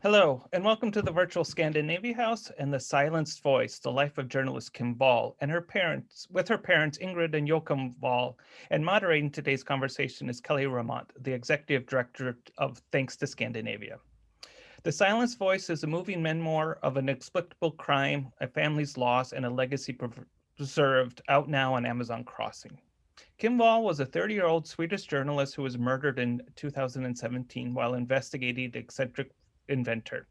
Hello, and welcome to the virtual Scandinavia House and the Silenced Voice, the life of journalist Kim Wall and with her parents Ingrid and Joachim Wall. And moderating today's conversation is Kelly Ramont, the executive director of Thanks to Scandinavia. The Silenced Voice is a moving memoir of an inexplicable crime, a family's loss, and a legacy preserved, out now on Amazon Crossing. Kim Wall was a 30-year-old Swedish journalist who was murdered in 2017 while investigating the eccentric inventor.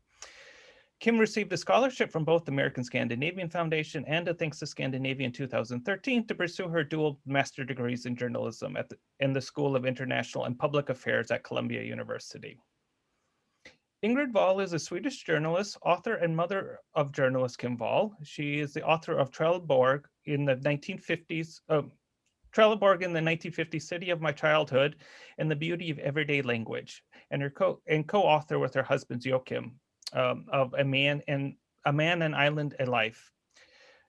Kim received a scholarship from both the American Scandinavian Foundation and a Thanks to Scandinavia in 2013 to pursue her dual master degrees in journalism in the School of International and Public Affairs at Columbia University. Ingrid Wall is a Swedish journalist, author, and mother of journalist Kim Wall. She is the author of Trelleborg in the 1950s, Trelleborg in the 1950 City of My Childhood and the Beauty of Everyday Language, and co-author with her husband Joachim of A Man, an Island, a Life.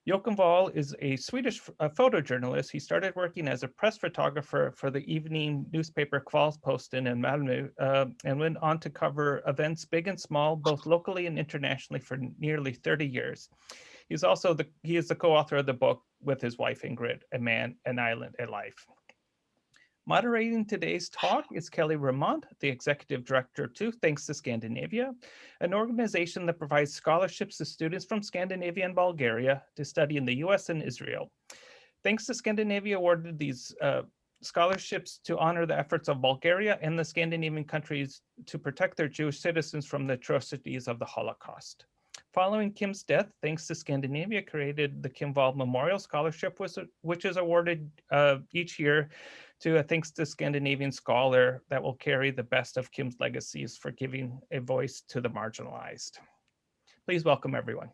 Joachim Wall is a Swedish photojournalist. He started working as a press photographer for the evening newspaper Kvällsposten in Malmö and went on to cover events big and small, both locally and internationally, for nearly 30 years. He is the co-author of the book with his wife Ingrid, A Man, an Island, a Life. Moderating today's talk is Kelly Ramont, the executive director to Thanks to Scandinavia, an organization that provides scholarships to students from Scandinavia and Bulgaria to study in the US and Israel. Thanks to Scandinavia awarded these scholarships to honor the efforts of Bulgaria and the Scandinavian countries to protect their Jewish citizens from the atrocities of the Holocaust. Following Kim's death, Thanks to Scandinavia created the Kim Wall Memorial Scholarship, which is awarded each year to a Thanks to Scandinavian scholar that will carry the best of Kim's legacies for giving a voice to the marginalized. Please welcome everyone.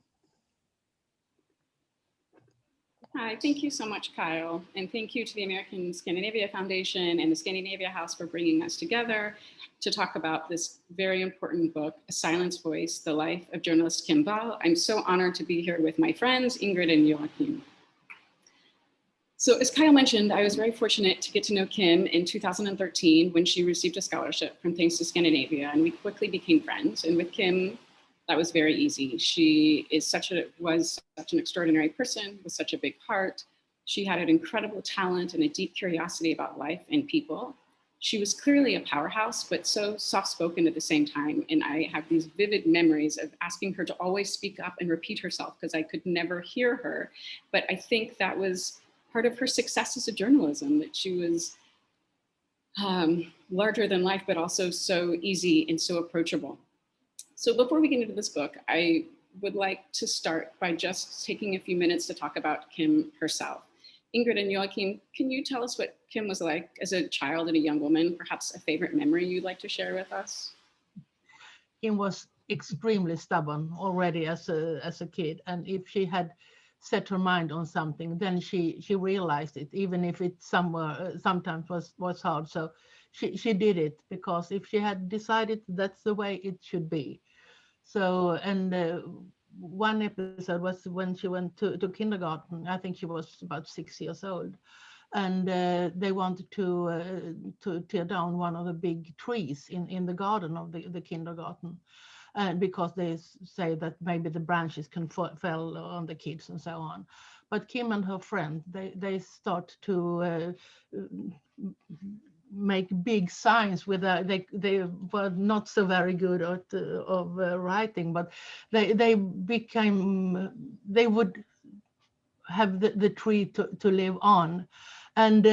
Hi, thank you so much, Kyle. And thank you to the American Scandinavia Foundation and the Scandinavia House for bringing us together to talk about this very important book, A Silenced Voice, The Life of Journalist Kim Wall. I'm so honored to be here with my friends, Ingrid and Joachim. So as Kyle mentioned, I was very fortunate to get to know Kim in 2013 when she received a scholarship from Thanks to Scandinavia, and we quickly became friends. And with Kim, that was very easy. She was such an extraordinary person with such a big heart. She had an incredible talent and a deep curiosity about life and people. She was clearly a powerhouse, but so soft-spoken at the same time. And I have these vivid memories of asking her to always speak up and repeat herself because I could never hear her. But I think that was part of her success as a journalism, that she was larger than life, but also so easy and so approachable. So before we get into this book, I would like to start by just taking a few minutes to talk about Kim herself. Ingrid and Joachim, can you tell us what Kim was like as a child and a young woman, perhaps a favorite memory you'd like to share with us? Kim was extremely stubborn already as a kid, and if she had set her mind on something, then she realized it, even if it sometimes was hard. So she did it, because if she had decided, that's the way it should be. So, and one episode was when she went to kindergarten. I think she was about 6 years old, and they wanted to tear down one of the big trees in the garden of the kindergarten. And because they say that maybe the branches can fell on the kids and so on. But Kim and her friend, they start to make big signs with they were not so very good at writing, but they would have the tree to live on, and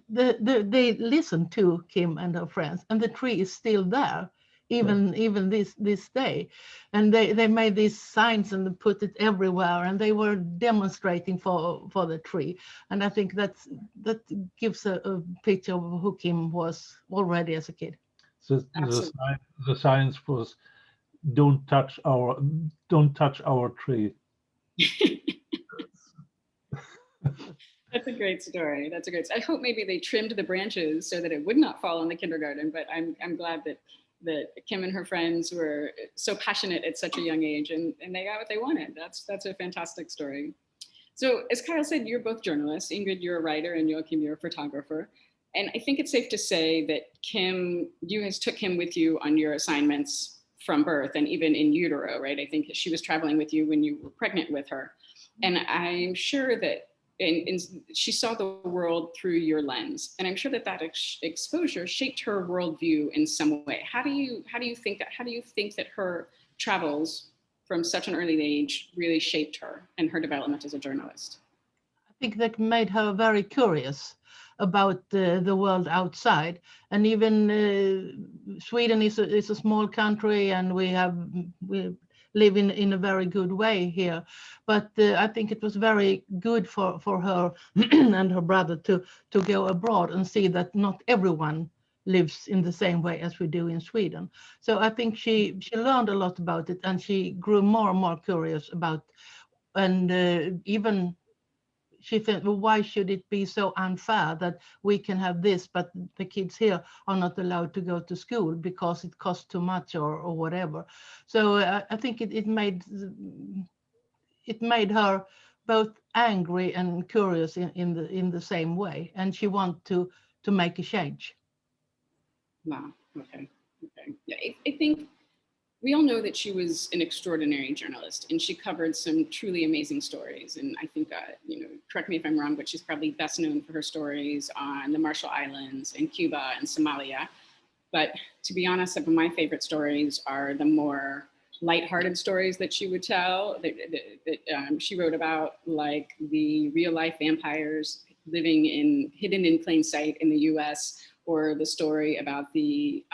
they listened to Kim and her friends, and the tree is still there even this day. And they made these signs and put it everywhere, and they were demonstrating for the tree. And I think that gives a picture of who Kim was already as a kid. So the science was don't touch our tree. That's a great story. I hope maybe they trimmed the branches so that it would not fall on the kindergarten, but I'm glad that Kim and her friends were so passionate at such a young age, and they got what they wanted. That's a fantastic story. So as Kyle said, you're both journalists. Ingrid, you're a writer, and Joachim, you're a photographer. And I think it's safe to say that Kim, you took him with you on your assignments from birth and even in utero, right? I think she was traveling with you when you were pregnant with her. And I'm sure that and she saw the world through your lens, and I'm sure that that exposure shaped her worldview in some way. How do you think that her travels from such an early age really shaped her and her development as a journalist? I think that made her very curious about the world outside, and even Sweden is a small country, and we live in a very good way here. But I think it was very good for her and her brother to go abroad and see that not everyone lives in the same way as we do in Sweden. So I think she learned a lot about it, and she grew more and more curious about, and even she said, well, why should it be so unfair that we can have this, but the kids here are not allowed to go to school because it costs too much or whatever. So I think it made her both angry and curious in the same way, and she wanted to make a change. Wow. Okay. Yeah, I think we all know that she was an extraordinary journalist, and she covered some truly amazing stories. And I think, correct me if I'm wrong, but she's probably best known for her stories on the Marshall Islands and Cuba and Somalia. But to be honest, some of my favorite stories are the more lighthearted stories that she would tell, that she wrote about, like the real life vampires hidden in plain sight in the US, or the story about the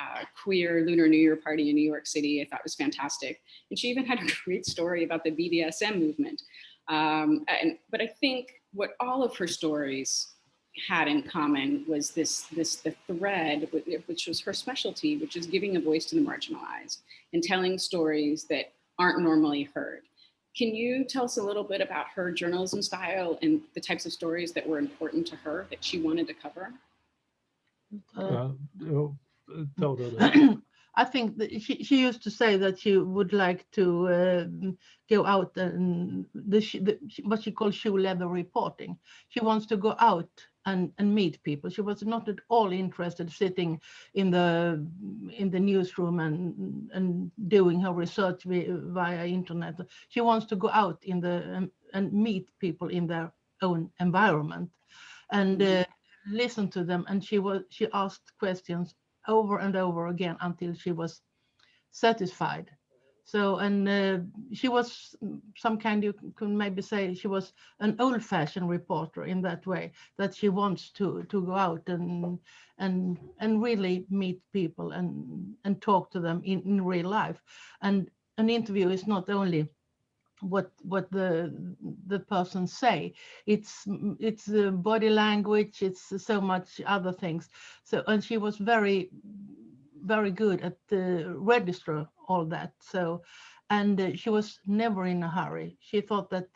queer Lunar New Year party in New York City. I thought was fantastic. And she even had a great story about the BDSM movement. But I think what all of her stories had in common was the thread, which was her specialty, which is giving a voice to the marginalized and telling stories that aren't normally heard. Can you tell us a little bit about her journalism style and the types of stories that were important to her that she wanted to cover? I think that she used to say that she would like to go out and what she calls shoe leather reporting. She wants to go out and meet people. She was not at all interested sitting in the newsroom and doing her research via internet. She wants to go out and meet people in their own environment and listen to them. And she asked questions over and over again until she was satisfied. So, and she was some kind, you can maybe say she was an old-fashioned reporter in that way, that she wants to go out and really meet people and talk to them in real life. And an interview is not only what the person say, it's body language, it's so much other things. So, and she was very good at register all that. So, and she was never in a hurry. She thought that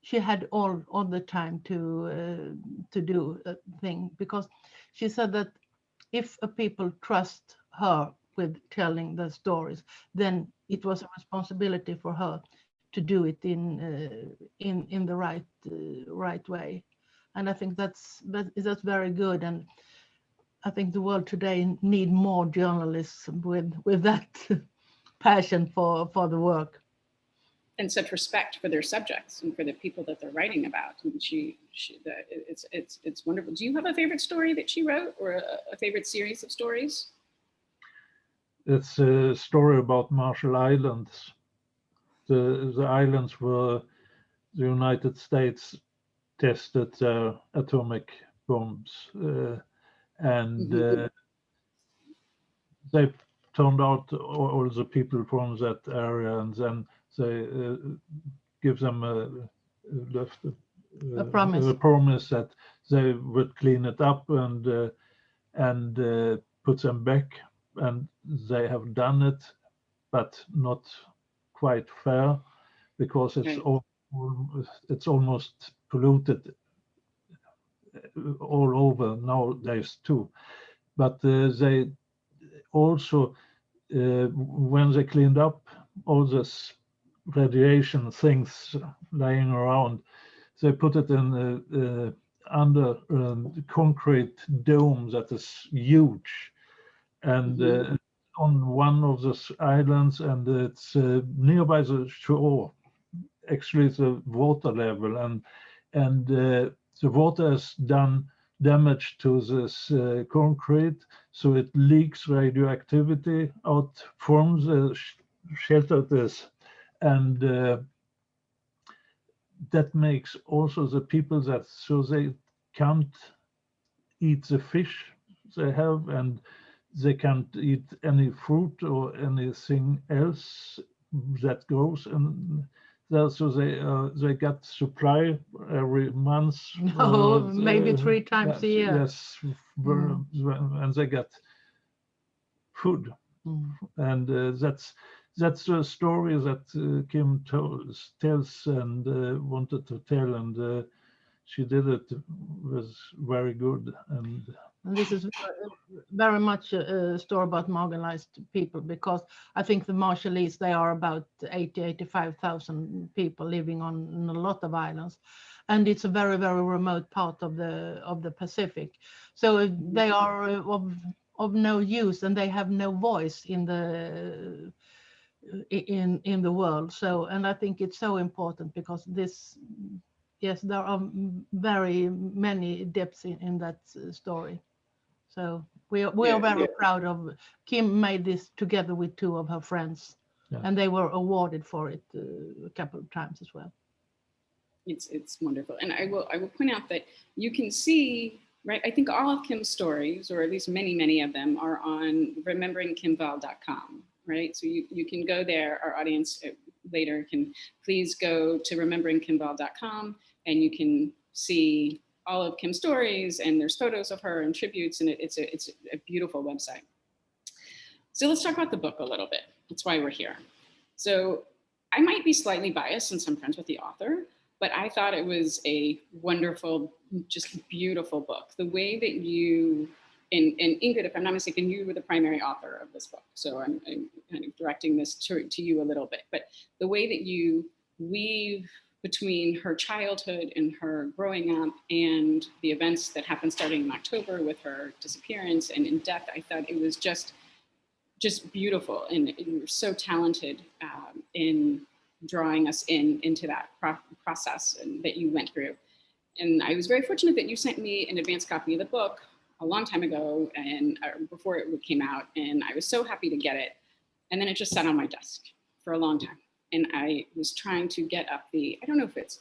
she had all the time to do a thing, because she said that if a people trust her with telling the stories, then it was a responsibility for her to do it in the right way. And I think that's very good. And I think the world today need more journalists with that passion for the work. And such respect for their subjects and for the people that they're writing about. And it's wonderful. Do you have a favorite story that she wrote, or a favorite series of stories? It's a story about Marshall Islands. The islands where the United States tested their atomic bombs, and they turned out all the people from that area, and then they give them a promise that they would clean it up and put them back, and they have done it, but not quite fair, because it's almost polluted all over nowadays too. But they also, when they cleaned up all this radiation things lying around, they put it in under a concrete dome that is huge, and on one of the islands, and it's nearby the shore. Actually, it's a water level, and the water has done damage to this concrete, so it leaks radioactivity out from the shelter this, and that makes also the people that, so they can't eat the fish they have, and they can't eat any fruit or anything else that grows, and so they get supply every month. No, maybe 3 times a year. Yes, and they get food, and that's a story that Kim tells and wanted to tell, and she did it, was very good. And this is very much a story about marginalized people, because I think the Marshallese, they are about 85,000 people living on a lot of islands, and it's a very, very remote part of the Pacific. So they are of no use, and they have no voice in the world. So, and I think it's so important, because this, yes, there are very many depths in that story. So we are very proud of Kim. Made this together with 2 of her friends, and they were awarded for it a couple of times as well. It's wonderful, and I will point out that you can see, right, I think all of Kim's stories, or at least many of them, are on rememberingkimval.com, right? So you can go there. Our audience later can please go to rememberingkimval.com, and you can see all of Kim's stories, and there's photos of her and tributes, and it's a beautiful website. So let's talk about the book a little bit. That's why we're here. So I might be slightly biased since I'm friends with the author, but I thought it was a wonderful, just beautiful book. The way that you, and Ingrid, if I'm not mistaken, you were the primary author of this book. So I'm kind of directing this to you a little bit, but the way that you weave between her childhood and her growing up and the events that happened starting in October with her disappearance and in death, I thought it was just beautiful. And you were so talented in drawing us into that process that you went through. And I was very fortunate that you sent me an advance copy of the book a long time ago, and before it came out, and I was so happy to get it. And then it just sat on my desk for a long time. And I was trying to get up I don't know if it's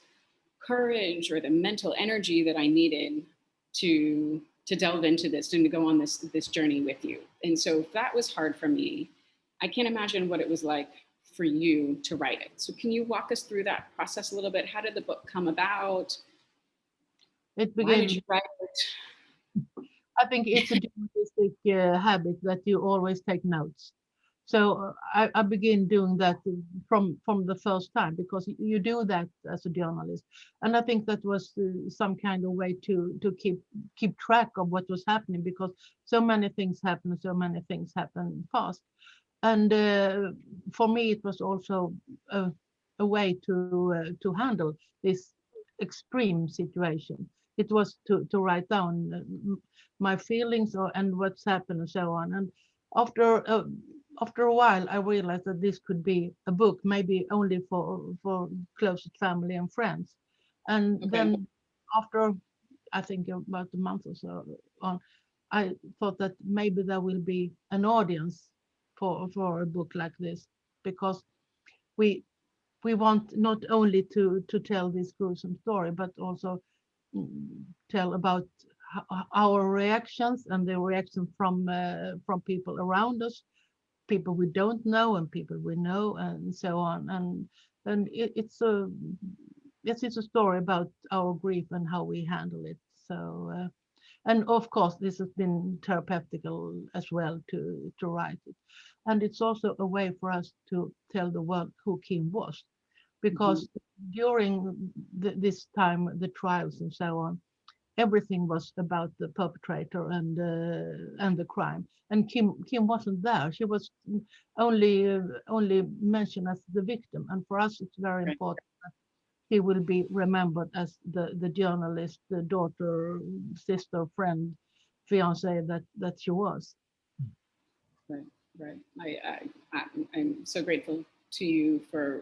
courage or the mental energy that I needed to delve into this and to go on this journey with you. And so that was hard for me. I can't imagine what it was like for you to write it. So can you walk us through that process a little bit? How did the book come about? It began, why did you write it? I think it's a journalistic habit that you always take notes. So I began doing that from the first time, because you do that as a journalist, and I think that was some kind of way to keep track of what was happening, because so many things happen fast. And for me, it was also a way to handle this extreme situation. It was to write down my feelings and what's happened and so on. And after a while, I realized that this could be a book, maybe only for closest family and friends. And then after, I think about a month or so on, I thought that maybe there will be an audience for a book like this, because we want not only to tell this gruesome story, but also tell about our reactions and the reaction from people around us, people we don't know and people we know, and so on. And it's a story about our grief and how we handle it. So and of course this has been therapeutical as well to write it, and it's also a way for us to tell the world who Kim was, because during this time, the trials and so on, everything was about the perpetrator and the crime, and Kim wasn't there. She was only mentioned as the victim, and for us it's very important that he will be remembered as the journalist, the daughter, sister, friend, fiancée that she was. Right. Right. I'm so grateful to you for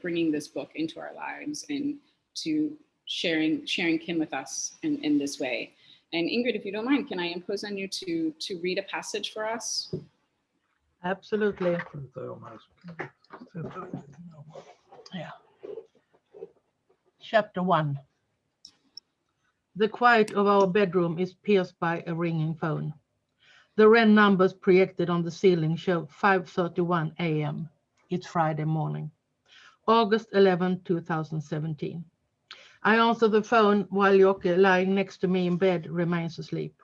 bringing this book into our lives and to sharing Kim with us in this way. And Ingrid, if you don't mind, can I impose on you to read a passage for us? Absolutely. Yeah. Chapter 1. The quiet of our bedroom is pierced by a ringing phone. The red numbers projected on the ceiling show 5:31 a.m. It's Friday morning, August 11, 2017. I answer the phone while Jokke, lying next to me in bed, remains asleep.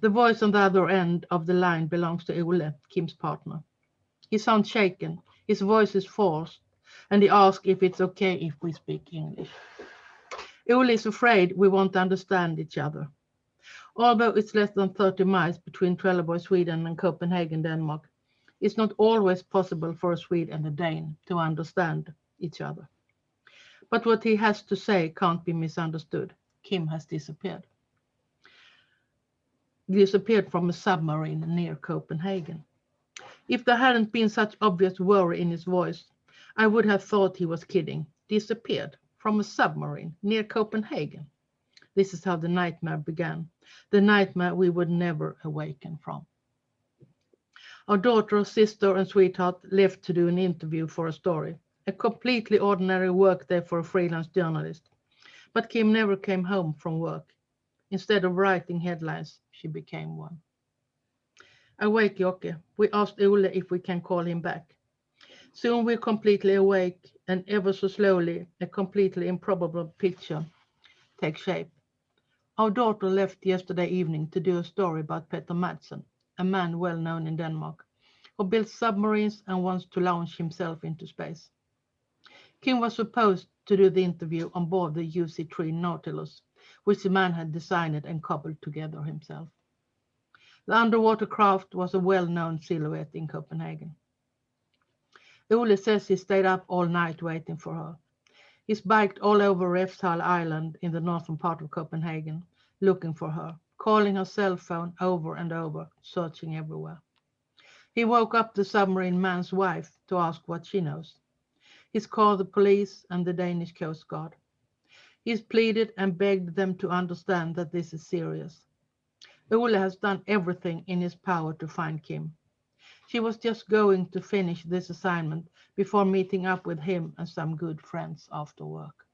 The voice on the other end of the line belongs to Ole, Kim's partner. He sounds shaken, his voice is forced, and he asks if it's okay if we speak English. Ole is afraid we won't understand each other. Although it's less than 30 miles between Trelleborg, Sweden and Copenhagen, Denmark, it's not always possible for a Swede and a Dane to understand each other. But what he has to say can't be misunderstood. Kim has disappeared. Disappeared from a submarine near Copenhagen. If there hadn't been such obvious worry in his voice, I would have thought he was kidding. Disappeared from a submarine near Copenhagen. This is how the nightmare began. The nightmare we would never awaken from. Our daughter, sister, and sweetheart left to do an interview for a story. A completely ordinary work day for a freelance journalist. But Kim never came home from work. Instead of writing headlines, she became one. Awake, Jokke. We asked Ole if we can call him back. Soon we're completely awake, and ever so slowly, a completely improbable picture takes shape. Our daughter left yesterday evening to do a story about Peter Madsen, a man well known in Denmark, who builds submarines and wants to launch himself into space. Kim was supposed to do the interview on board the UC-3 Nautilus, which the man had designed and cobbled together himself. The underwater craft was a well-known silhouette in Copenhagen. Ole says he stayed up all night waiting for her. He's biked all over Refshal Island in the northern part of Copenhagen, looking for her, calling her cell phone over and over, searching everywhere. He woke up the submarine man's wife to ask what she knows. He's called the police and the Danish Coast Guard. He's pleaded and begged them to understand that this is serious. Ole has done everything in his power to find Kim. She was just going to finish this assignment before meeting up with him and some good friends after work.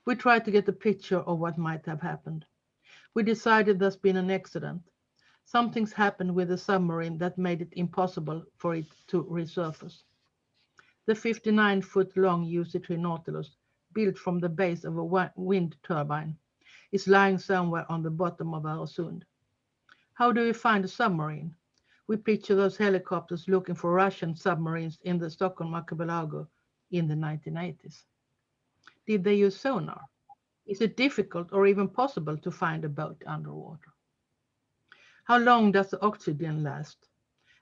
We tried to get a picture of what might have happened. We decided there's been an accident. Something's happened with the submarine that made it impossible for it to resurface. The 59-foot-long UC-3 Nautilus, built from the base of a wind turbine, is lying somewhere on the bottom of Öresund. How do we find a submarine? We picture those helicopters looking for Russian submarines in the Stockholm archipelago in the 1980s. Did they use sonar? Is it difficult or even possible to find a boat underwater? How long does the oxygen last?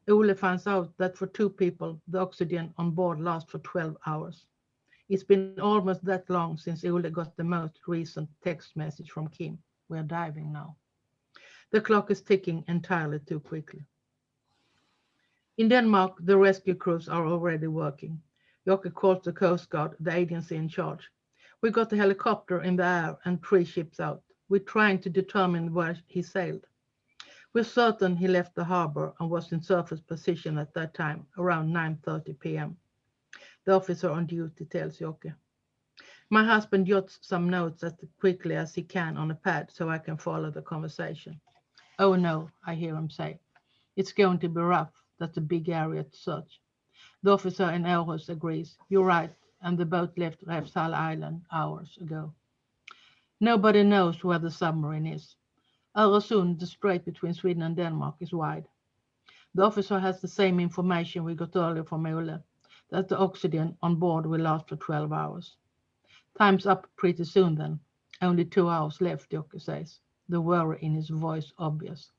Ole finds out that for two people, the oxygen on board lasts for 12 hours. It's been almost that long since Ole got the most recent text message from Kim. We're diving now. The clock is ticking entirely too quickly. In Denmark, the rescue crews are already working. Jokke calls the Coast Guard, the agency in charge. We got a helicopter in the air and 3 ships out. We're trying to determine where he sailed. We're certain he left the harbor and was in surface position at that time, around 9:30 p.m. The officer on duty tells Jokke. My husband jots some notes as quickly as he can on a pad so I can follow the conversation. Oh no, I hear him say. It's going to be rough. That's a big area to search. The officer in Aarhus agrees. You're right, and the boat left Refshal Island hours ago. Nobody knows where the submarine is. Öresund, the strait between Sweden and Denmark, is wide. The officer has the same information we got earlier from Ole, that the oxygen on board will last for 12 hours. Time's up pretty soon then. Only 2 hours left, Jokke says, the worry in his voice obvious.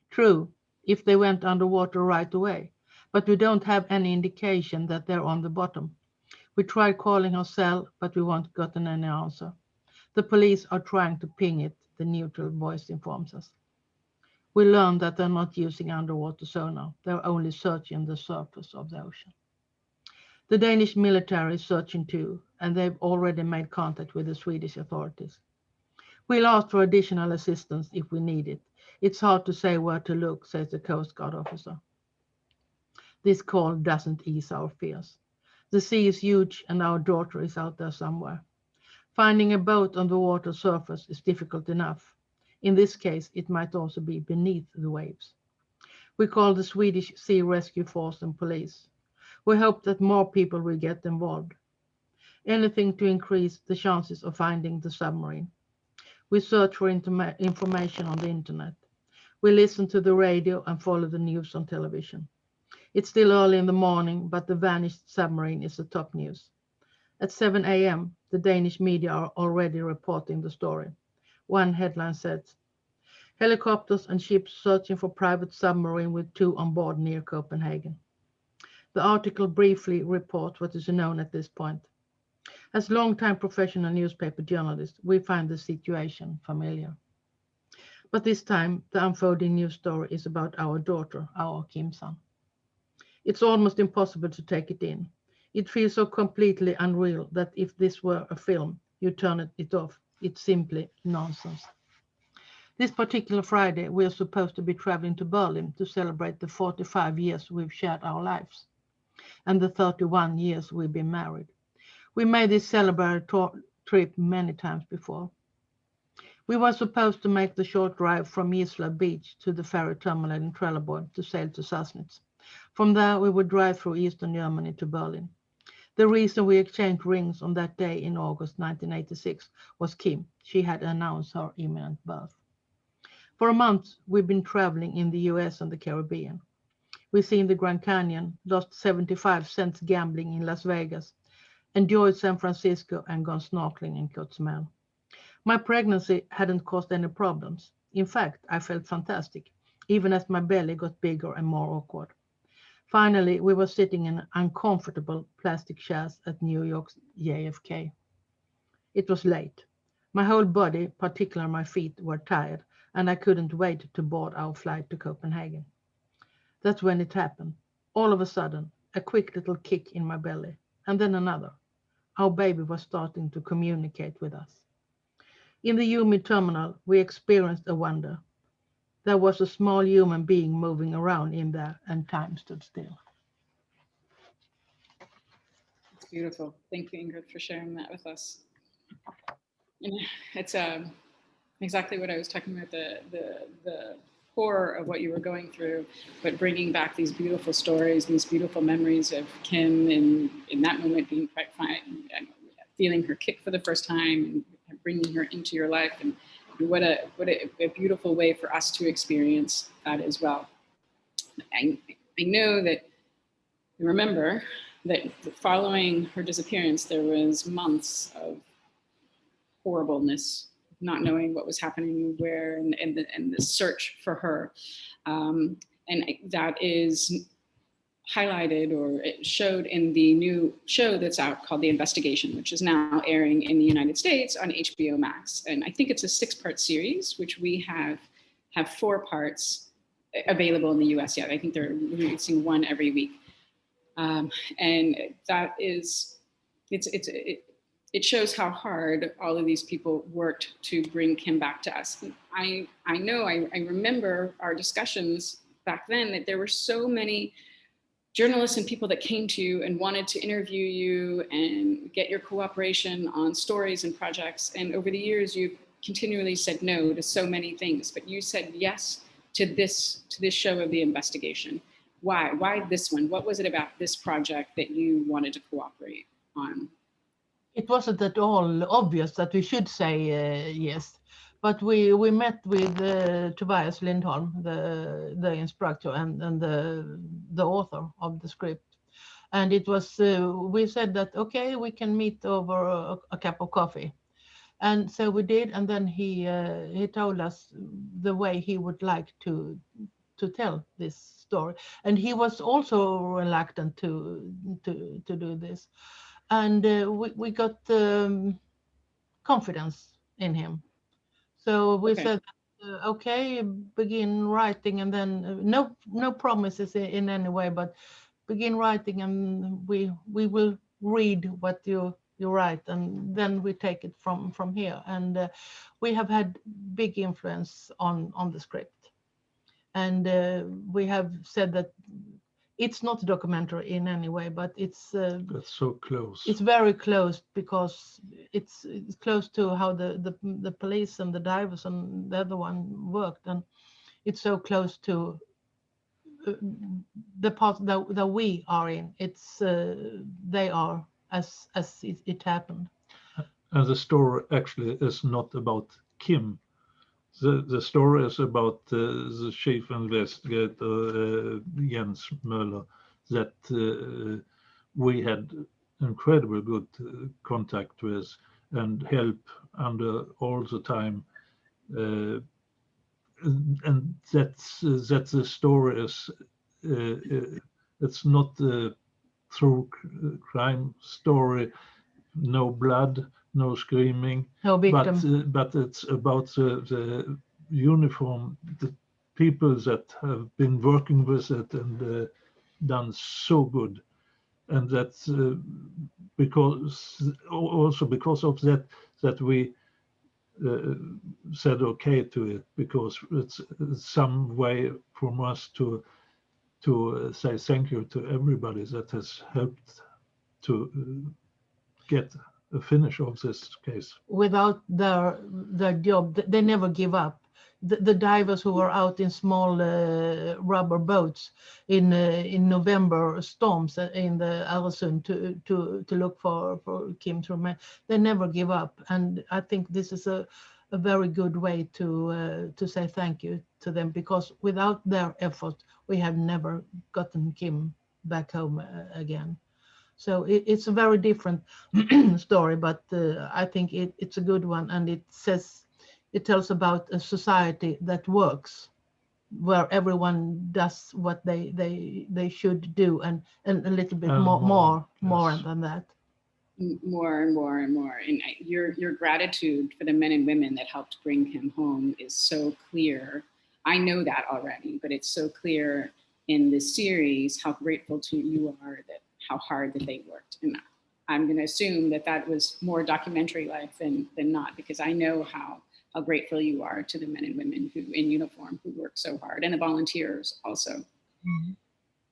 True, if they went underwater right away, but we don't have any indication that they're on the bottom. We tried calling her cell, but we won't gotten any answer. The police are trying to ping it, the neutral voice informs us. We learned that they're not using underwater sonar. They're only searching the surface of the ocean. The Danish military is searching too, and they've already made contact with the Swedish authorities. We'll ask for additional assistance if we need it. It's hard to say where to look, says the Coast Guard officer. This call doesn't ease our fears. The sea is huge and our daughter is out there somewhere. Finding a boat on the water surface is difficult enough. In this case, it might also be beneath the waves. We call the Swedish Sea Rescue Force and police. We hope that more people will get involved. Anything to increase the chances of finding the submarine. We search for information on the internet. We listen to the radio and follow the news on television. It's still early in the morning, but the vanished submarine is the top news. At 7 a.m., the Danish media are already reporting the story. One headline said, "Helicopters and ships searching for private submarine with 2 on board near Copenhagen." The article briefly reports what is known at this point. As long-time professional newspaper journalists, we find the situation familiar. But this time, the unfolding news story is about our daughter, our Kim-san. It's almost impossible to take it in. It feels so completely unreal that if this were a film, you turn it off. It's simply nonsense. This particular Friday, we are supposed to be traveling to Berlin to celebrate the 45 years we've shared our lives and the 31 years we've been married. We made this celebratory trip many times before. We were supposed to make the short drive from Isla Beach to the ferry terminal in Trelleborg to sail to Sassnitz. From there, we would drive through Eastern Germany to Berlin. The reason we exchanged rings on that day in August 1986 was Kim. She had announced her imminent birth. For a month, we've been traveling in the US and the Caribbean. We've seen the Grand Canyon, lost 75 cents gambling in Las Vegas, enjoyed San Francisco, and gone snorkeling in Cozumel. My pregnancy hadn't caused any problems. In fact, I felt fantastic, even as my belly got bigger and more awkward. Finally, we were sitting in uncomfortable plastic chairs at New York's JFK. It was late. My whole body, particularly my feet, were tired, and I couldn't wait to board our flight to Copenhagen. That's when it happened. All of a sudden, a quick little kick in my belly, and then another. Our baby was starting to communicate with us. In the humid terminal, we experienced a wonder. There was a small human being moving around in there, and time stood still. It's beautiful. Thank you, Ingrid, for sharing that with us. And it's exactly what I was talking about, the horror of what you were going through, but bringing back these beautiful stories, these beautiful memories of Kim and in that moment being quite fine, feeling her kick for the first time and bringing her into your life. And what a beautiful way for us to experience that as well. I know that, remember that following her disappearance, there was months of horribleness, not knowing what was happening where, and the search for her. And that is highlighted, or it showed in the new show that's out called The Investigation, which is now airing in the United States on HBO Max. And I think it's a 6-part series, which we have 4 parts available in the US yet. I think they're releasing 1 every week. And that is, it shows how hard all of these people worked to bring Kim back to us. I remember our discussions back then, that there were so many journalists and people that came to you and wanted to interview you and get your cooperation on stories and projects. And over the years, you've continually said no to so many things, but you said yes to this show of The Investigation. Why? Why this one? What was it about this project that you wanted to cooperate on? It wasn't at all obvious that we should say yes, but we met with Tobias Lindholm, the instructor and the author of the script, and it was we said that okay, we can meet over a cup of coffee, and so we did, and then he told us the way he would like to tell this story, and he was also reluctant to do this. And we got confidence in him. So we said, Okay, begin writing, and then no promises in any way, but begin writing, and we will read what you write, and then we take it from here. And we have had big influence on the script, and we have said that it's not a documentary in any way, but it's That's so close. it's very close, because it's close to how the police and the divers and the other one worked, and it's so close to the part that we are in. It's they are as it happened. And the story actually is not about Kim. The story is about the chief investigator, Jens Möller, that we had incredibly good contact with and help under all the time. And that the story is, it's not a true crime story, no blood, no screaming, No victim. but it's about the uniform, the people that have been working with it and done so good. And that's because of that we said okay to it, because it's some way from us to say thank you to everybody that has helped to get a finish of this case. Without their job, they never give up. The divers who were out in small rubber boats in November storms in the Öresund to look for Kim's remains, they never give up. And I think this is a very good way to say thank you to them, because without their effort, we have never gotten Kim back home again. So it's a very different story, but I think it's a good one, and it tells about a society that works, where everyone does what they should do, and a little bit more yes. than that. More and more and more. And your gratitude for the men and women that helped bring him home is so clear. I know that already, but it's so clear in this series how grateful to you are, that how hard that they worked. And I'm going to assume that was more documentary life than not, because I know how grateful you are to the men and women who in uniform who work so hard, and the volunteers also. Mm-hmm.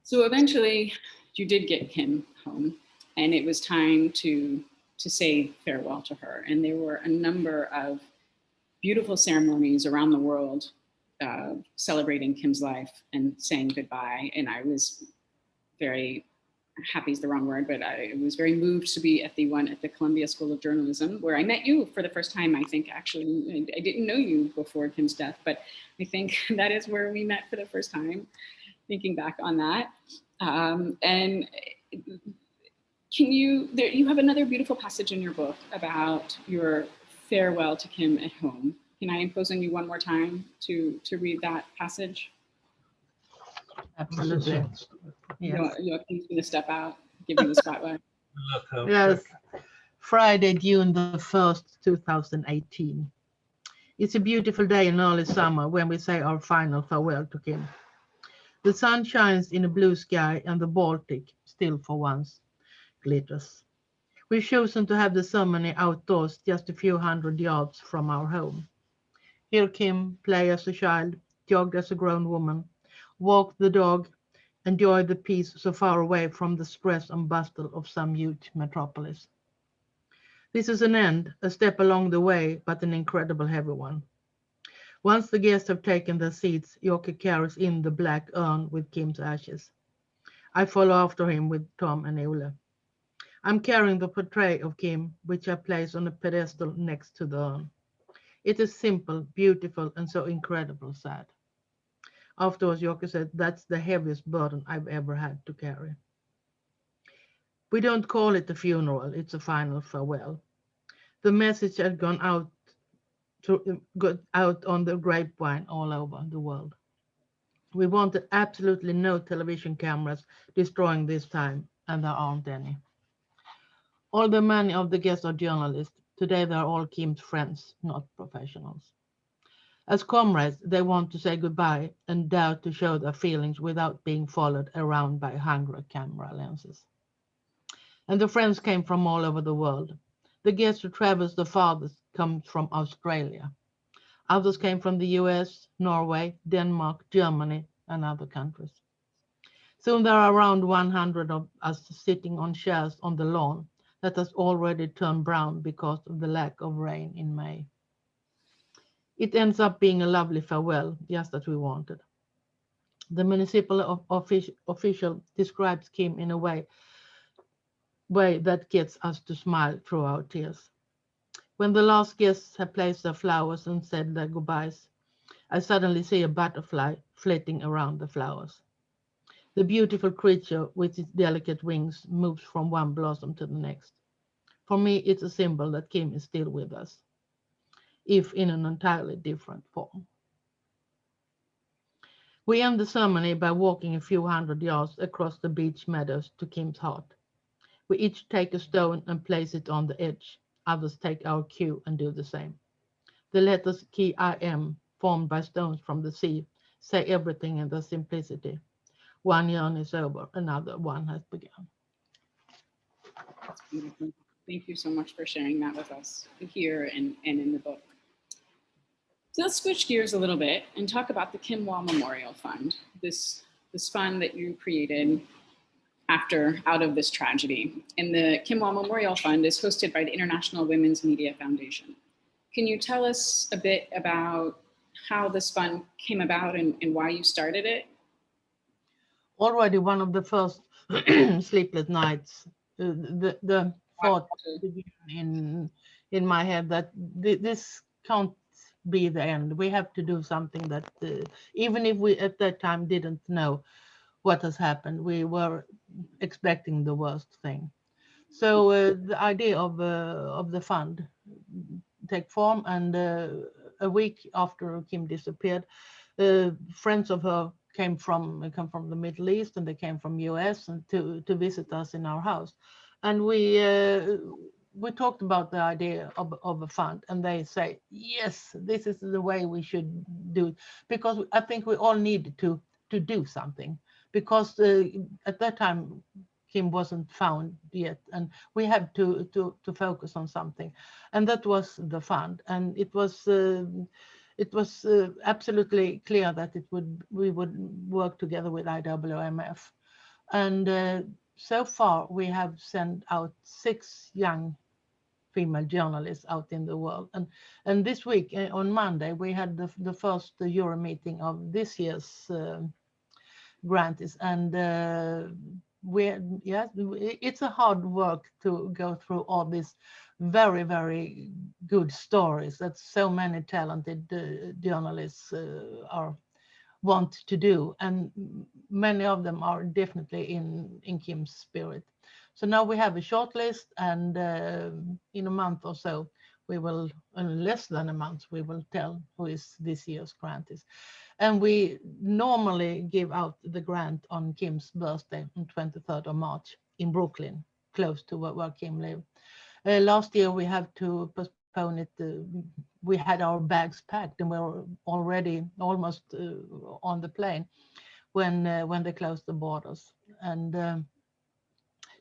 So eventually you did get him home, and it was time to say farewell to her. And there were a number of beautiful ceremonies around the world celebrating Kim's life and saying goodbye. And I was very happy is the wrong word, but I was very moved to be at the one at the Columbia School of Journalism, where I met you for the first time. I think actually, I didn't know you before Kim's death, but I think that is where we met for the first time, thinking back on that. And you have another beautiful passage in your book about your farewell to Kim at home. Can I impose on you one more time to read that passage? Absolutely. Yes. Joachim's going to step out, give you the spotlight. Yes. Friday, June the 1st, 2018. It's a beautiful day in early summer when we say our final farewell to Kim. The sun shines in a blue sky, and the Baltic, still for once, glitters. We've chosen to have the ceremony outdoors, just a few hundred yards from our home. Here Kim played as a child, jogged as a grown woman, walked the dog, enjoyed the peace so far away from the stress and bustle of some huge metropolis. This is an end, a step along the way, but an incredible heavy one. Once the guests have taken their seats, Joachim carries in the black urn with Kim's ashes. I follow after him with Tom and Ole. I'm carrying the portrait of Kim, which I place on a pedestal next to the urn. It is simple, beautiful, and so incredibly sad. Afterwards, Joachim said, that's the heaviest burden I've ever had to carry. We don't call it a funeral, it's a final farewell. The message had gone out on the grapevine all over the world. We wanted absolutely no television cameras destroying this time, and there aren't any. Although many of the guests are journalists, today they are all Kim's friends, not professionals. As comrades, they want to say goodbye and dare to show their feelings without being followed around by hungry camera lenses. And the friends came from all over the world. The guests who travels the farthest come from Australia. Others came from the US, Norway, Denmark, Germany, and other countries. Soon there are around 100 of us sitting on chairs on the lawn that has already turned brown because of the lack of rain in May. It ends up being a lovely farewell, just as we wanted. The municipal official describes Kim in a way that gets us to smile through our tears. When the last guests have placed their flowers and said their goodbyes, I suddenly see a butterfly flitting around the flowers. The beautiful creature with its delicate wings moves from one blossom to the next. For me, it's a symbol that Kim is still with us, if in an entirely different form. We end the ceremony by walking a few hundred yards across the beach meadows to Kim's heart. We each take a stone and place it on the edge. Others take our cue and do the same. The letters KIM, formed by stones from the sea, say everything in their simplicity. One journey is over, another one has begun. That's beautiful. Thank you so much for sharing that with us here and in the book. So let's switch gears a little bit and talk about the Kim Wall Memorial Fund, this fund that you created out of this tragedy. And the Kim Wall Memorial Fund is hosted by the International Women's Media Foundation. Can you tell us a bit about how this fund came about and why you started it? Already one of the first sleepless nights, the thought in my head that this can't be the end. We have to do something that, even if we at that time didn't know what has happened, we were expecting the worst thing. So the idea of the fund take form, and a week after Kim disappeared, friends of her come from the Middle East, and they came from US and to visit us in our house, and we talked about the idea of a fund, and they say, yes, this is the way we should do it, because I think we all needed to do something, because at that time Kim wasn't found yet, and we had to focus on something, and that was the fund. And it was absolutely clear that we would work together with IWMF, and so far we have sent out 6 young female journalists out in the world, and this week on Monday we had the first Euro meeting of this year's grantees, and it's a hard work to go through all these very, very good stories that so many talented journalists want to do, and many of them are definitely in Kim's spirit. So now we have a short list, and in a month or so, we will, in less than a month, we will tell who is this year's grantees. And we normally give out the grant on Kim's birthday on 23rd of March in Brooklyn, close to where Kim lived. Last year we had to postpone it. We had our bags packed and we were already almost on the plane when they closed the borders. And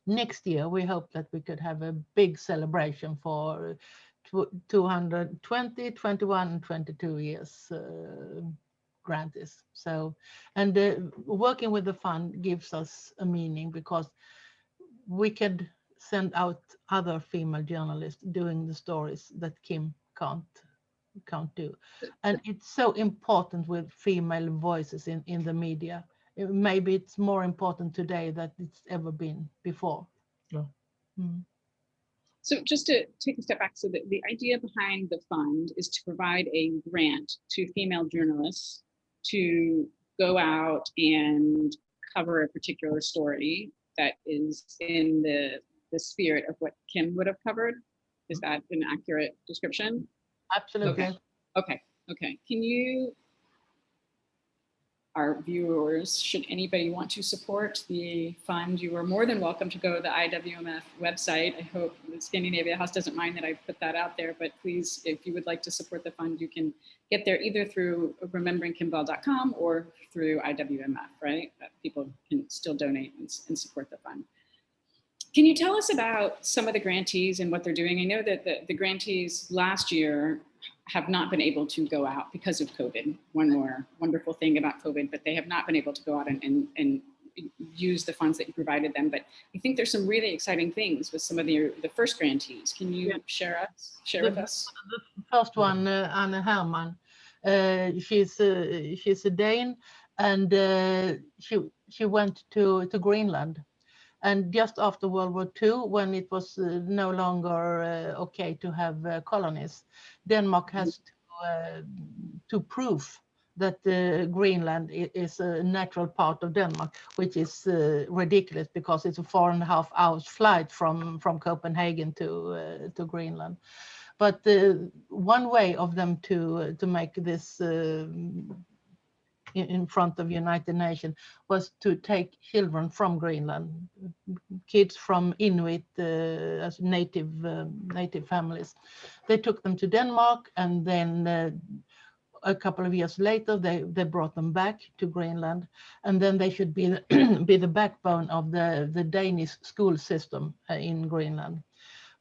next year we hope that we could have a big celebration for 220, 21, and 22 years grantees. So, and working with the fund gives us a meaning, because we could send out other female journalists doing the stories that Kim can't do. And it's so important with female voices in the media. Maybe it's more important today than it's ever been before. Yeah. Mm. So just to take a step back, so the idea behind the fund is to provide a grant to female journalists to go out and cover a particular story that is in the spirit of what Kim would have covered. Is that an accurate description? Absolutely. Okay. Can you our viewers, should anybody want to support the fund, you are more than welcome to go to the IWMF website. I hope the Scandinavia House doesn't mind that I put that out there, but please, if you would like to support the fund, you can get there either through rememberingkimball.com or through IWMF, right? People can still donate and support the fund. Can you tell us about some of the grantees and what they're doing? I know that the grantees last year have not been able to go out because of COVID. One more wonderful thing about COVID, but they have not been able to go out and use the funds that you provided them. But I think there's some really exciting things with some of the first grantees. Can you share with us? The first one, Anne Herman, she's a Dane, and she went to Greenland. And just after World War II, when it was no longer okay to have colonies, Denmark has to prove that Greenland is a natural part of Denmark, which is ridiculous because it's a 4.5 hours flight from Copenhagen to Greenland. But one way of them to make this in front of United Nations was to take children from Greenland, kids from Inuit as native families. They took them to Denmark, and then a couple of years later they brought them back to Greenland, and then they should be the backbone of the Danish school system in Greenland.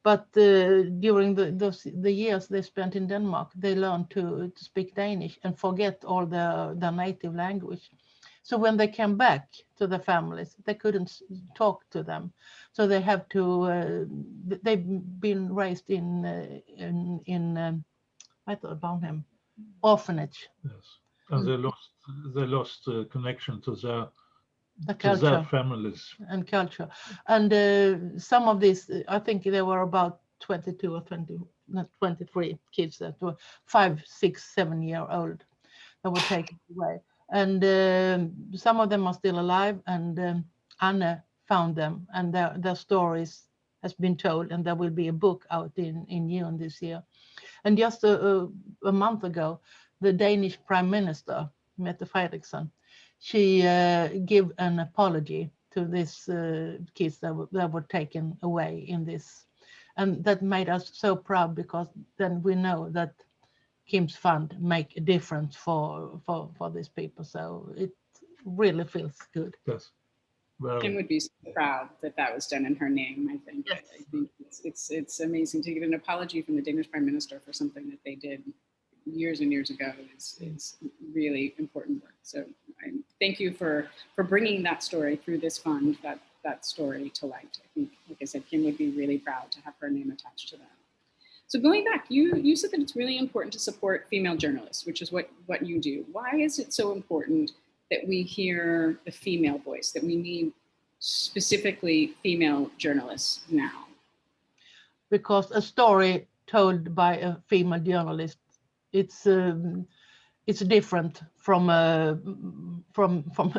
But during the years they spent in Denmark, they learned to speak Danish and forget all their native language. So when they came back to the families, they couldn't talk to them. So they have to. They've been raised in I thought about him, orphanage. Yes, and they lost connection to The their culture families and culture, and some of these, I think there were about 22 or 23 kids that were 5, 6, 7 year old that were taken away, and some of them are still alive, and Anne found them, and their stories has been told, and there will be a book out in June this year. And just a month ago, the Danish Prime Minister, Mette Frederiksen, she gave an apology to these kids that were taken away in this. And that made us so proud, because then we know that Kim's fund make a difference for these people. So it really feels good. Yes. Well, Kim would be so proud that was done in her name, I think. Yes. I think it's amazing to get an apology from the Danish Prime Minister for something that they did years and years ago. Is really important work. So thank you for bringing that story through this fund, that story to light. I think, like I said, Kim would be really proud to have her name attached to that. So going back, you said that it's really important to support female journalists, which is what you do. Why is it so important that we hear the female voice, that we need specifically female journalists now? Because a story told by a female journalist, it's different from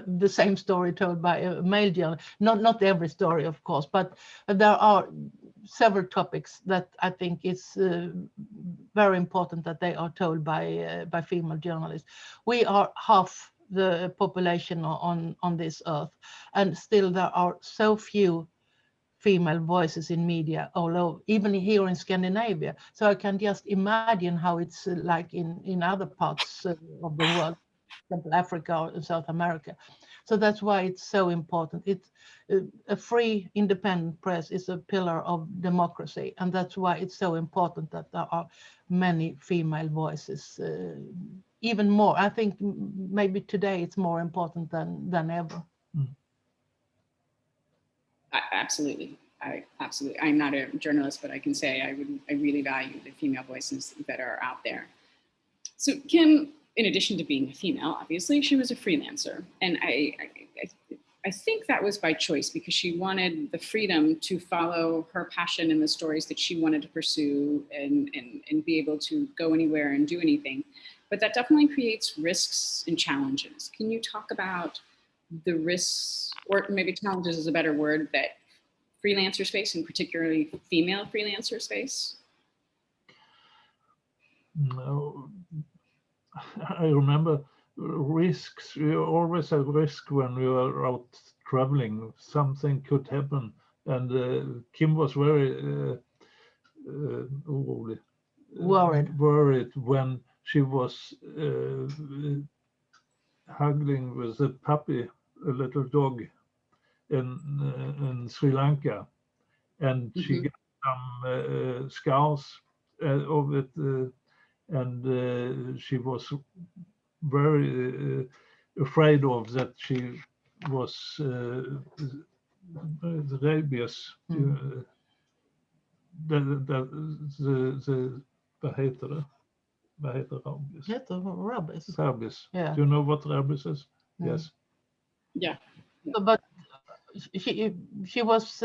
the same story told by a male journalist. Not every story, of course, but there are several topics that I think is very important that they are told by female journalists. We are half the population on this earth, and still there are so few female voices in media all over, even here in Scandinavia. So I can just imagine how it's like in other parts of the world, example Africa or South America. So that's why it's so important. It's a free, independent press is a pillar of democracy, and that's why it's so important that there are many female voices. Even more, I think maybe today it's more important than ever. Absolutely. I'm not a journalist, but I can say I really value the female voices that are out there. So Kim, in addition to being a female, obviously she was a freelancer, and I think that was by choice, because she wanted the freedom to follow her passion and the stories that she wanted to pursue, and be able to go anywhere and do anything. But that definitely creates risks and challenges. Can you talk about the risks, or maybe challenges is a better word, that freelancer space, and particularly female freelancer space? No. I remember risks. You always have risk when you are out traveling. Something could happen, and Kim was very worried when she was hugging with a puppy, a little dog in Sri Lanka, and she got some scars of it, and she was very afraid of that she was the rabies. Vad heter det? Vad heter rabies? Rabies. Rabies. Yeah. Do you know what rabies is? Yes. Yeah. But she was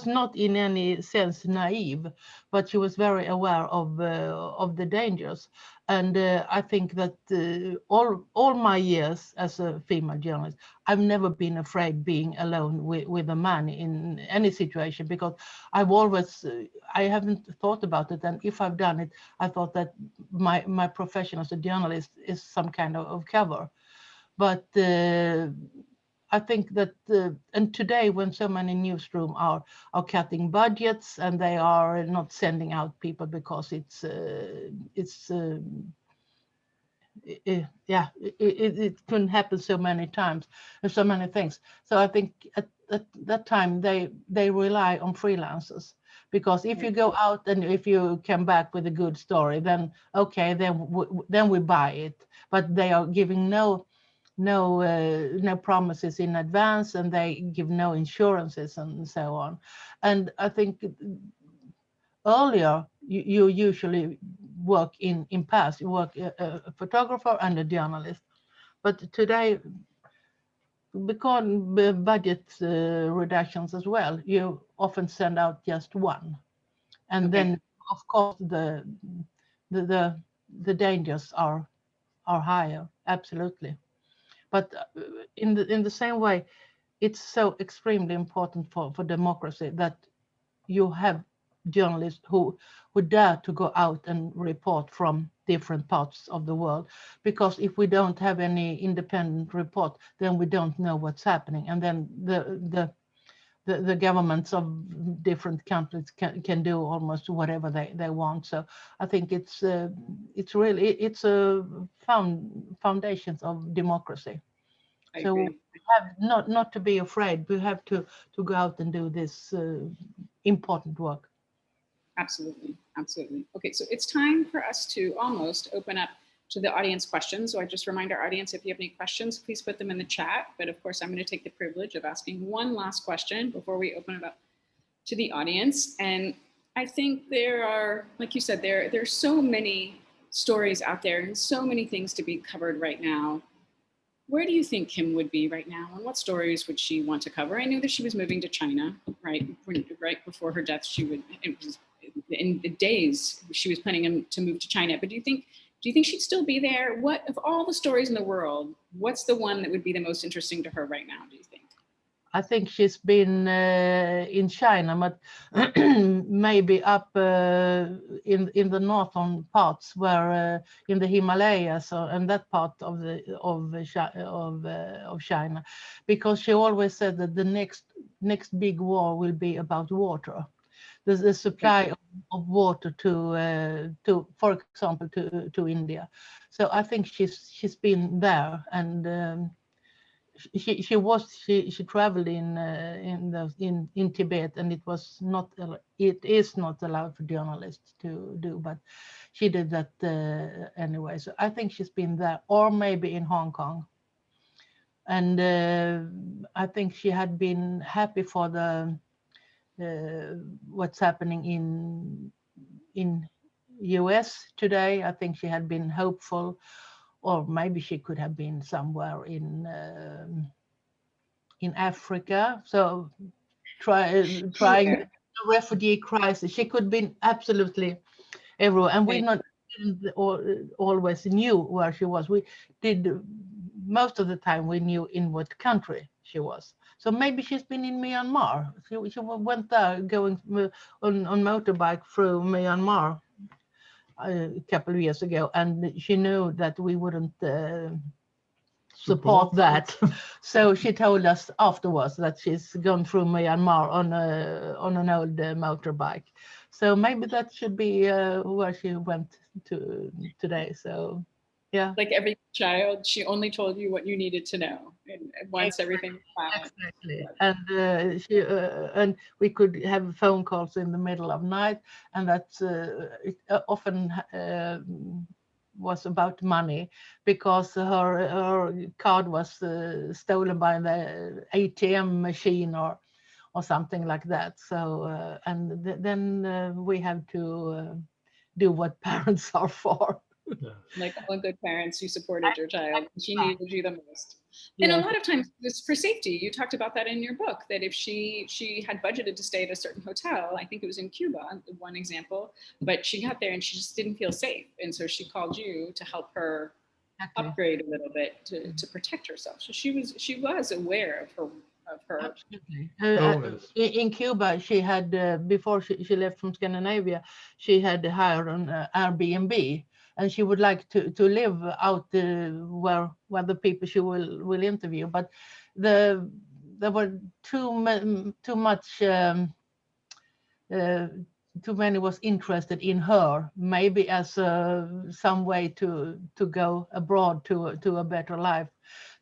not in any sense naive, but she was very aware of the dangers. And I think that all my years as a female journalist, I've never been afraid being alone with a man in any situation, because I've always I haven't thought about it, and if I've done it, I thought that my profession as a journalist is some kind of cover. But I think that, and today when so many newsroom are cutting budgets and they are not sending out people because it couldn't happen so many times and so many things. So I think at that time they rely on freelancers, because if you go out and if you come back with a good story, then okay, then we buy it. But they are giving no promises in advance, and they give no insurances and so on. And I think earlier you usually work in pairs. You work a photographer and a journalist, but today, because budget reductions as well, you often send out just one, and then of course the dangers are higher, absolutely. But in the same way, it's so extremely important for democracy that you have journalists who dare to go out and report from different parts of the world. Because if we don't have any independent report, then we don't know what's happening, and then the governments of different countries can do almost whatever they want. So I think it's really a foundations of democracy. So we have not to be afraid. We have to go out and do this important work. Absolutely, absolutely. Okay, so it's time for us to almost open up to the audience questions. So I just remind our audience, if you have any questions, please put them in the chat. But of course, I'm going to take the privilege of asking one last question before we open it up to the audience. And I think there are, like you said, there's so many stories out there and so many things to be covered right now. Where do you think Kim would be right now, and what stories would she want to cover? I knew that she was moving to China, right before her death. It was in the days she was planning to move to China. But do you think she'd still be there? What of all the stories in the world, what's the one that would be the most interesting to her right now, do you think? I think she's been in China, but maybe up in the northern parts, where in the Himalayas and that part of China, because she always said that the next big war will be about water. The supply of water to for example to India. So I think she's been there, and she traveled in Tibet, and it is not allowed for journalists to do, but she did that anyway. So I think she's been there, or maybe in Hong Kong. And I think she had been happy for the what's happening in US today. I think she had been hopeful, or maybe she could have been somewhere in Africa. So trying the refugee crisis. She could be absolutely everywhere, and we didn't always knew where she was. We did most of the time. We knew in what country she was. So maybe she's been in Myanmar. She went there going on motorbike through Myanmar. a couple of years ago, and she knew that we wouldn't support that. So she told us afterwards that she's gone through Myanmar on an old motorbike. So maybe that should be where she went to today. So yeah. Like every child, she only told you what you needed to know, and once everything was fine. Exactly. And and we could have phone calls in the middle of night, and that it often was about money, because her card was stolen by the ATM machine or something like that. So then we have to do what parents are for. Like all good parents, you supported your child. She needed you the most. And Yeah. a lot of times it's for safety. You talked about that in your book, that if she had budgeted to stay at a certain hotel, I think it was in Cuba, one example, but she got there and she just didn't feel safe. And so she called you to help her upgrade a little bit to protect herself. So she was aware of her. Absolutely. In Cuba, she had, before she left from Scandinavia, she had hired an Airbnb, and she would like to live out where the people she will interview. But there were too much. Too many was interested in her, maybe as some way to go abroad to a better life.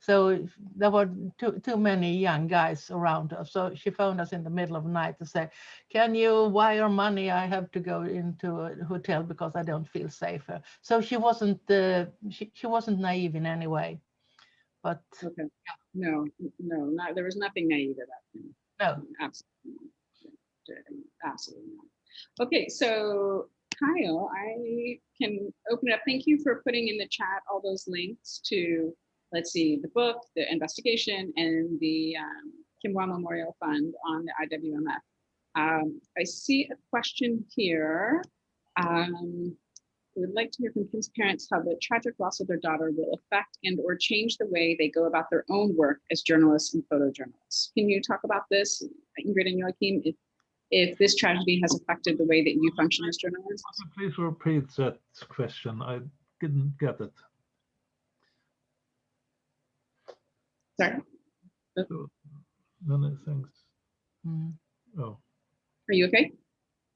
So there were too many young guys around her. So she phoned us in the middle of the night to say, "Can you wire money? I have to go into a hotel because I don't feel safe." So she wasn't she wasn't naive in any way. But okay. No, there was nothing naive about him. No, absolutely not. Okay, so Kyle, I can open it up. Thank you for putting in the chat all those links to, let's see, the book, the investigation, and the Kim Wa Memorial Fund on the IWMF. I see a question here. We would like to hear from Kim's parents how the tragic loss of their daughter will affect and or change the way they go about their own work as journalists and photojournalists. Can you talk about this, Ingrid and Joachim, if this tragedy has affected the way that you function as journalists? Please repeat that question. I didn't get it. Sorry? So, many things. Oh. Are you okay?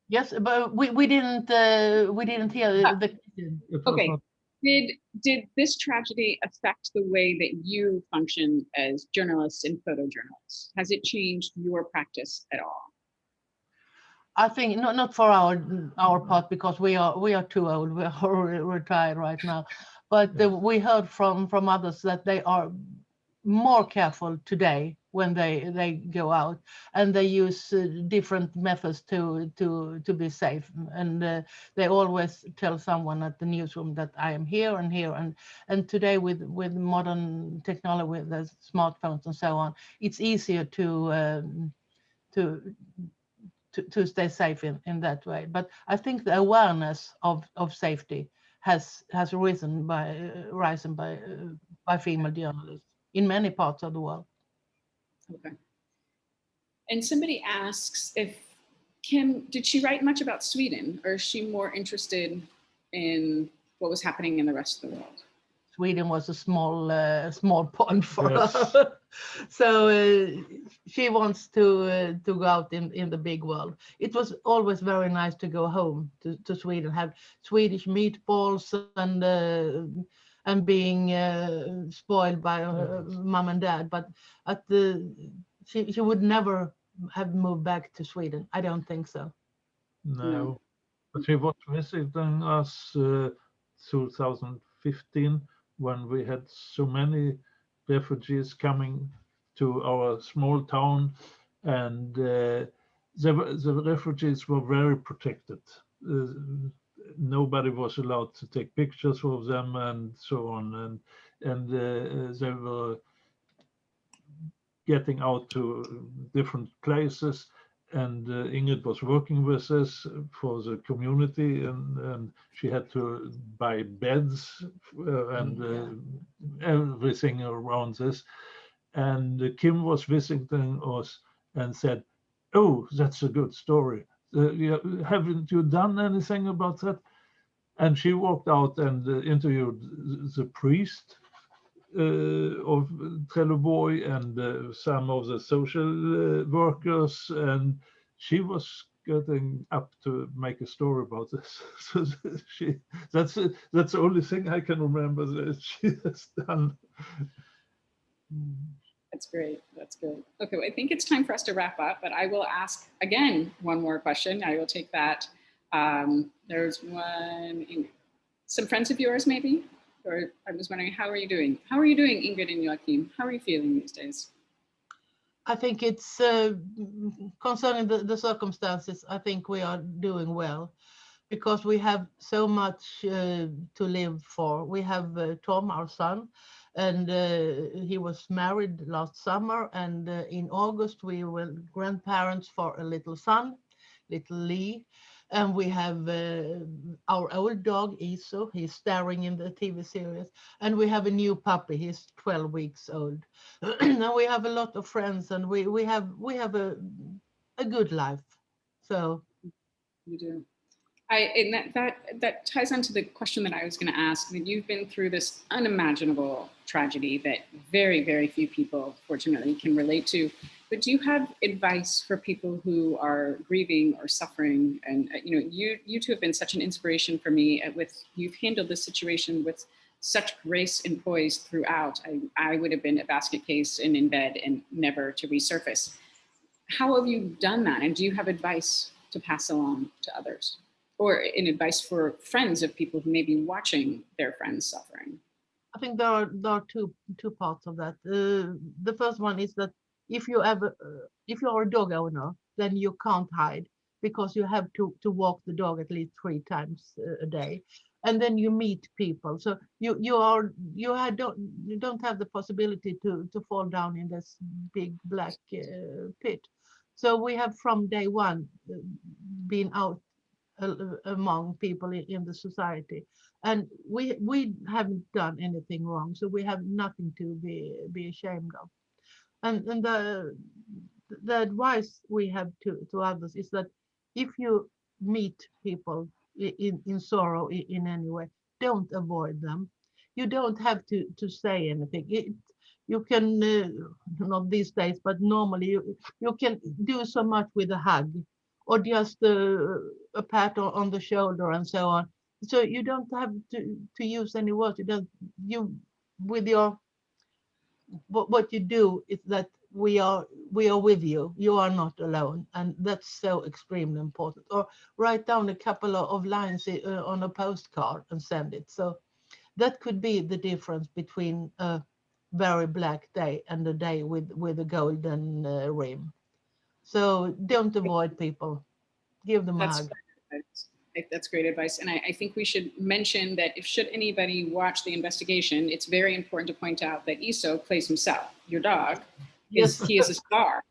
Yes, but we didn't hear the question. Okay. Did this tragedy affect the way that you function as journalists and photojournalists? Has it changed your practice at all? I think not for our part, because we are too old. We are retired right now. But we heard from others that they are more careful today when they go out, and they use different methods to be safe. And they always tell someone at the newsroom that I am here and here. And today with modern technology, with the smartphones and so on, it's easier to stay safe in that way. But I think the awareness of safety has risen by female journalists in many parts of the world. Okay. And somebody asks if Kim, did she write much about Sweden, or is she more interested in what was happening in the rest of the world? Sweden was a small point for her. So she wants to go out in the big world. It was always very nice to go home to Sweden, have Swedish meatballs and being spoiled by mom and dad. But she would never have moved back to Sweden. I don't think so. No, but she was visiting us 2015, when we had so many refugees coming to our small town, and the refugees were very protected. Nobody was allowed to take pictures of them and so on, and they were getting out to different places. And Ingrid was working with us for the community, and she had to buy beds and everything around this. And Kim was visiting us and said, "Oh, that's a good story. Haven't you done anything about that?" And she walked out and interviewed the priest of Trelleborg and some of the social workers, and she was getting up to make a story about this. So that's the only thing I can remember that she has done. That's great. That's good. Okay, well, I think it's time for us to wrap up, but I will ask again one more question. I will take that. There's one, some friends of yours maybe? Or I was wondering, how are you doing? How are you doing, Ingrid and Joachim? How are you feeling these days? I think it's concerning the circumstances, I think we are doing well because we have so much to live for. We have Tom, our son, and he was married last summer, and in August we were grandparents for a little son, little Lee. And we have our old dog, Iso, he's starring in the TV series. And we have a new puppy, he's 12 weeks old. And we have a lot of friends, and we have a good life. So you do. And that ties on to the question that I was going to ask. I mean, you've been through this unimaginable tragedy that very, very few people, fortunately, can relate to. But do you have advice for people who are grieving or suffering? And you two have been such an inspiration for me. You've handled this situation with such grace and poise throughout. I would have been a basket case and in bed and never to resurface. How have you done that? And do you have advice to pass along to others? Or in advice for friends of people who may be watching their friends suffering? I think there are two parts of that. The first one is that if you are a dog owner, then you can't hide because you have to walk the dog at least 3 times a day, and then you meet people. So you don't have the possibility to fall down in this big black pit. So we have from day one been out among people in the society, and we haven't done anything wrong, so we have nothing to be ashamed of. And the advice we have to others is that if you meet people in sorrow in any way, don't avoid them. You don't have to say anything. You can not these days, but normally you can do so much with a hug or just a pat on the shoulder and so on. So you don't have to use any words. What you do is that we are with you. You are not alone, and that's so extremely important. Or write down a couple of lines on a postcard and send it. So that could be the difference between a very black day and a day with a golden rim. So don't avoid people. Give them a hug. That's great advice. And I think we should mention that if should anybody watch the investigation, it's very important to point out that Iso plays himself, your dog. Yes. He is a star.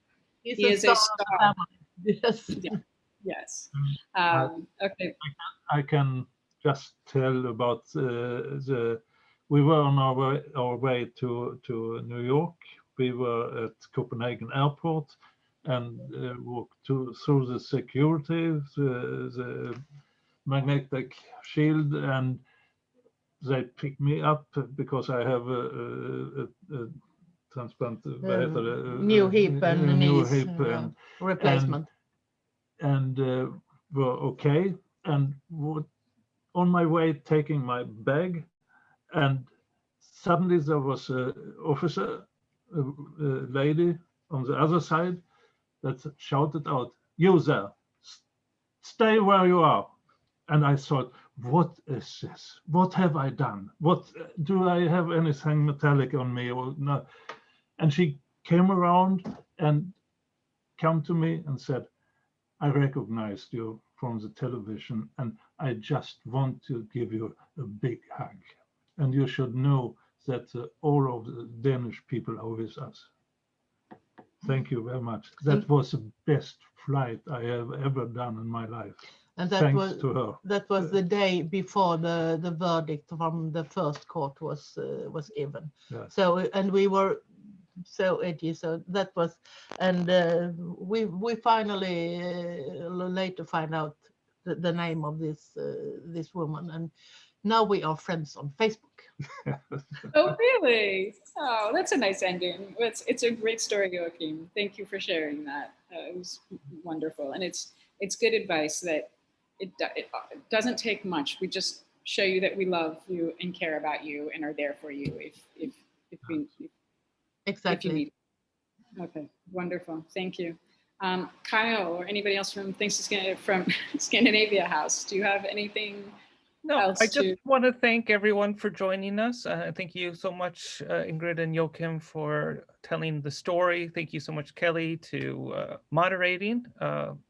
He is a star. Yes. Yeah. Yes. Okay. I can just tell about we were on our way to New York. We were at Copenhagen airport and walked through the security, the magnetic shield, and they picked me up because I have a transplant, new hip and new knees, hip and replacement. And were okay. And on my way taking my bag, and suddenly there was an officer, a lady on the other side, that shouted out, "You there, stay where you are." And I thought, what is this? What have I done? What do I have anything metallic on me or not? And she came around and came to me and said, "I recognized you from the television, and I just want to give you a big hug. And you should know that all of the Danish people are with us. Thank you very much. That was the best flight I have ever done in my life." And thanks to her. That was the day before the verdict from the first court was given. Yes. So, and we were so edgy. So that was, and we finally later find out the name of this woman, and now we are friends on Facebook. Oh, really? Oh, that's a nice ending. It's a great story, Joachim. Thank you for sharing that. It was wonderful, and it's good advice that it doesn't take much. We just show you that we love you and care about you and are there for you if Exactly. you need. Okay, wonderful. Thank you. Kyle or anybody else from Scandinavia House, do you have anything No, else I just to? want to thank everyone for joining us. Thank you so much, Ingrid and Joachim, for telling the story. Thank you so much, Kelly, to moderating.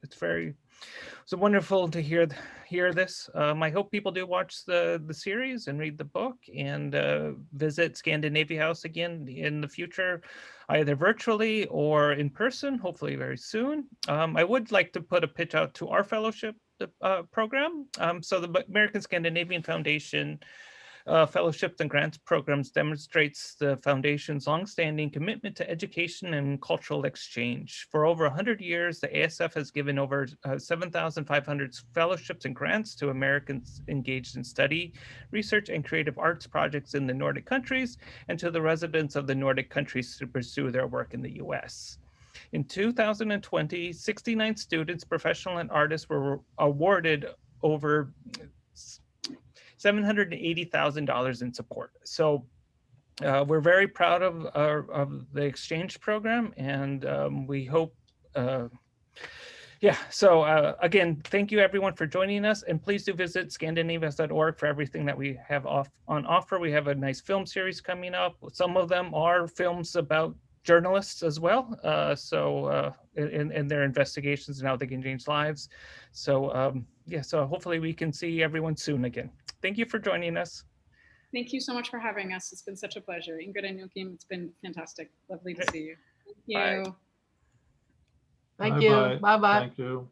It's wonderful to hear this. I hope people do watch the series and read the book and visit Scandinavia House again in the future, either virtually or in person, hopefully very soon. I would like to put a pitch out to our fellowship program. So the American Scandinavian Foundation Fellowships and Grants programs demonstrates the Foundation's longstanding commitment to education and cultural exchange. For over 100 years, the ASF has given over 7,500 fellowships and grants to Americans engaged in study, research, and creative arts projects in the Nordic countries, and to the residents of the Nordic countries to pursue their work in the US. In 2020, 69 students, professionals, and artists were awarded over $780,000 in support. So we're very proud of the exchange program, and we hope, so again, thank you everyone for joining us, and please do visit scandinavias.org for everything that we have on offer. We have a nice film series coming up. Some of them are films about journalists as well, in their investigations and how they can change lives. So so hopefully we can see everyone soon again. Thank you for joining us. Thank you so much for having us. It's been such a pleasure. Ingrid and Joachim, it's been fantastic. Lovely to see you. Thank you. Bye. Thank Bye you. bye. Bye bye. Thank you.